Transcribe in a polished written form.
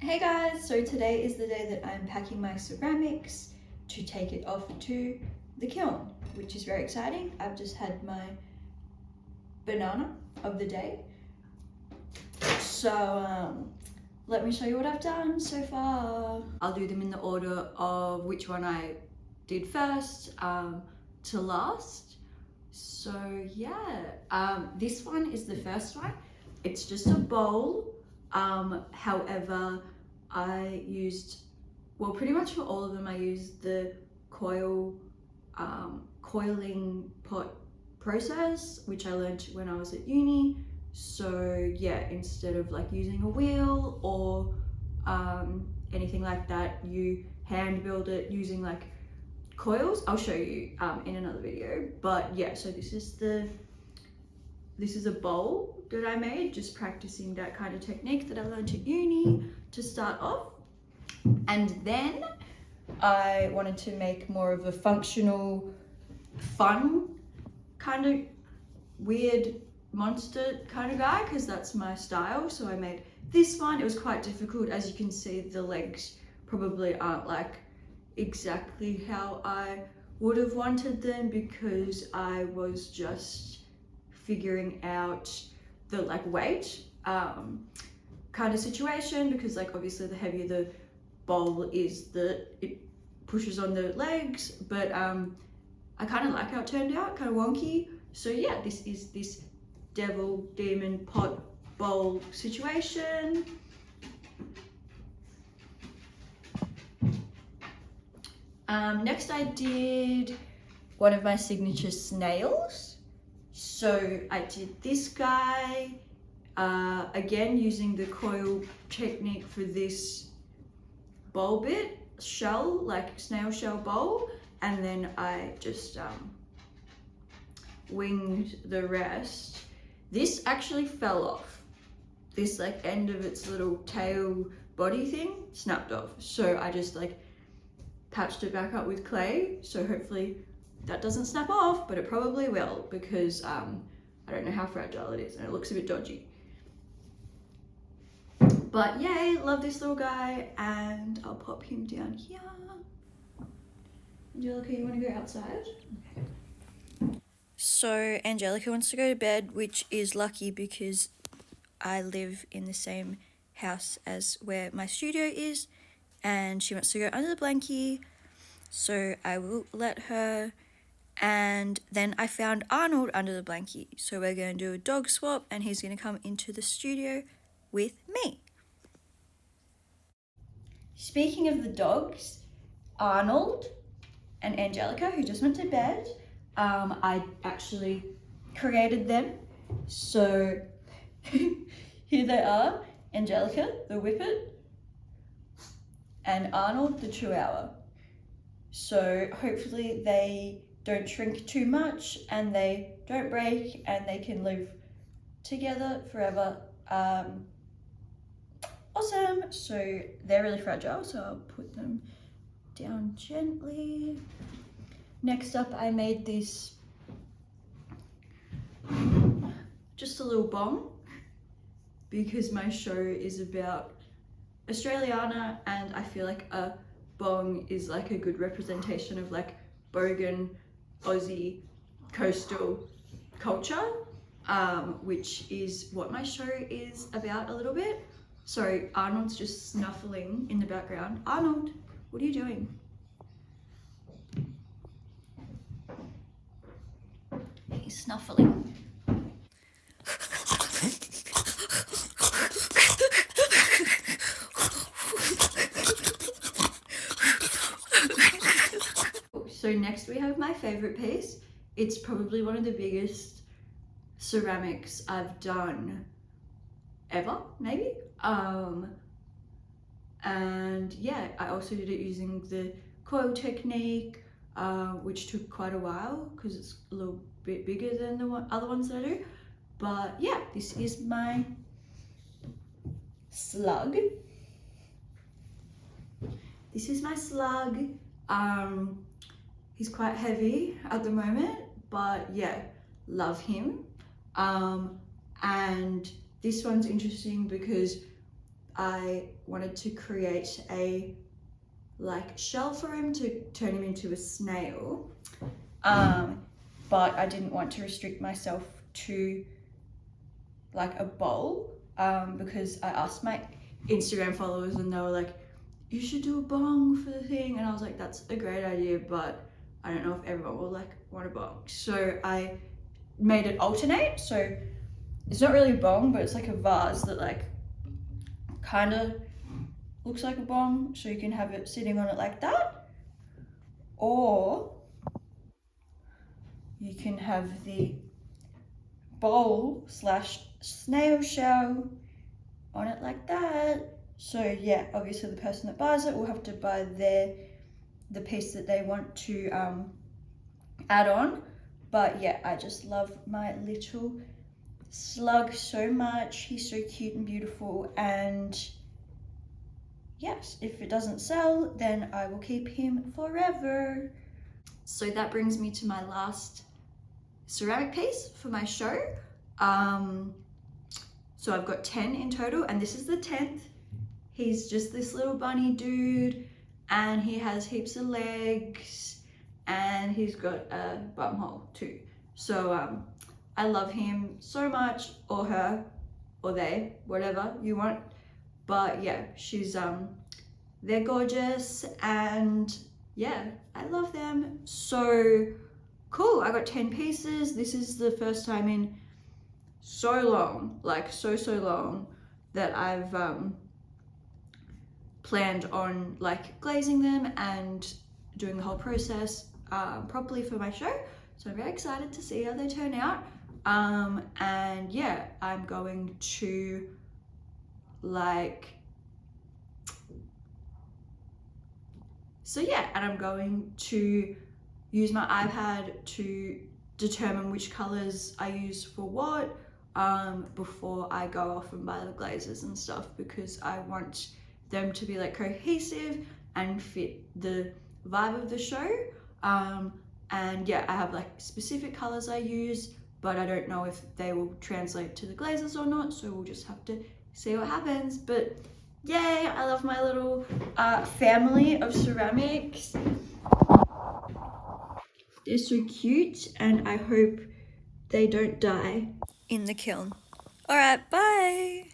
Hey guys, so today is the day that I'm packing my ceramics to take it off to the kiln, which is very exciting. I've just had my banana of the day. So let me show you what I've done so far. I'll do them in the order of which one I did first to last. So yeah, this one is the first one. It's just a bowl. However, I used, well, pretty much for all of them, I used the coiling pot process, which I learned when I was at uni. So yeah, instead of like using a wheel or anything like that, you hand build it using like coils. I'll show you in another video. But yeah, so this is a bowl that I made, just practicing that kind of technique that I learned at uni to start off. And then I wanted to make more of a functional, fun, kind of weird monster kind of guy, because that's my style. So I made this one. It was quite difficult. As you can see, the legs probably aren't like exactly how I would have wanted them, because I was just figuring out the like weight kind of situation, because like obviously the heavier the bowl is, it pushes on the legs, but I kind of like how it turned out, kind of wonky. So yeah, this is this devil demon pot bowl situation. Next I did one of my signature snails. So I did this guy, again using the coil technique for this bowl bit, shell, like snail shell bowl, and then I just winged the rest. This actually fell off. This like end of its little tail body thing snapped off. So I just like patched it back up with clay. So hopefully that doesn't snap off, but it probably will, because I don't know how fragile it is and it looks a bit dodgy. But yay, love this little guy, and I'll pop him down here. Angelica, you want to go outside? Okay. So Angelica wants to go to bed, which is lucky because I live in the same house as where my studio is, and she wants to go under the blankie, so I will let her. And then I found Arnold under the blankie, so we're going to do a dog swap, and he's going to come into the studio with me. Speaking of the dogs, Arnold and Angelica, who just went to bed, I actually created them. So here they are, Angelica, the whippet, and Arnold, the chihuahua. So hopefully they don't shrink too much and they don't break, and they can live together forever. Awesome. So they're really fragile, so I'll put them down gently. Next up, I made this, just a little bong, because my show is about Australiana, and I feel like a bong is like a good representation of like bogan Aussie coastal culture, which is what my show is about a little bit. Sorry, Arnold's just snuffling in the background. Arnold, what are you doing? He's snuffling. So next we have my favorite piece. It's probably one of the biggest ceramics I've done ever, maybe. And yeah, I also did it using the coil technique, which took quite a while because it's a little bit bigger than the other ones that I do. But yeah, this is my slug. This is my slug. He's quite heavy at the moment, but yeah, love him. And this one's interesting because I wanted to create a like shell for him to turn him into a snail, but I didn't want to restrict myself to like a bowl, because I asked my Instagram followers and they were like, you should do a bong for the thing, and I was like, that's a great idea, but I don't know if everyone will like want a bong. So I made it alternate, so it's not really a bong, but it's like a vase that like kind of looks like a bong, so you can have it sitting on it like that, or you can have the bowl slash snail shell on it like that. So yeah, obviously the person that buys it will have to buy the piece that they want to add on. But yeah, I just love my little slug so much. He's so cute and beautiful, and yes, if it doesn't sell, then I will keep him forever. So that brings me to my last ceramic piece for my show. So I've got 10 in total, and this is the 10th. He's just this little bunny dude, and he has heaps of legs, and he's got a bum hole too. So I love him so much, or her, or they, whatever you want. But yeah, they're gorgeous, and yeah, I love them. So cool, I got 10 pieces. This is the first time in so long, like so long, that I've planned on like glazing them and doing the whole process properly for my show. So I'm very excited to see how they turn out. And yeah, I'm going to I'm going to use my iPad to determine which colors I use for what before I go off and buy the glazes and stuff, because I want them to be like cohesive and fit the vibe of the show. And yeah, I have like specific colors I use, but I don't know if they will translate to the glazes or not, so we'll just have to see what happens. But yay, I love my little family of ceramics. They're so cute, and I hope they don't die in the kiln. All right, bye.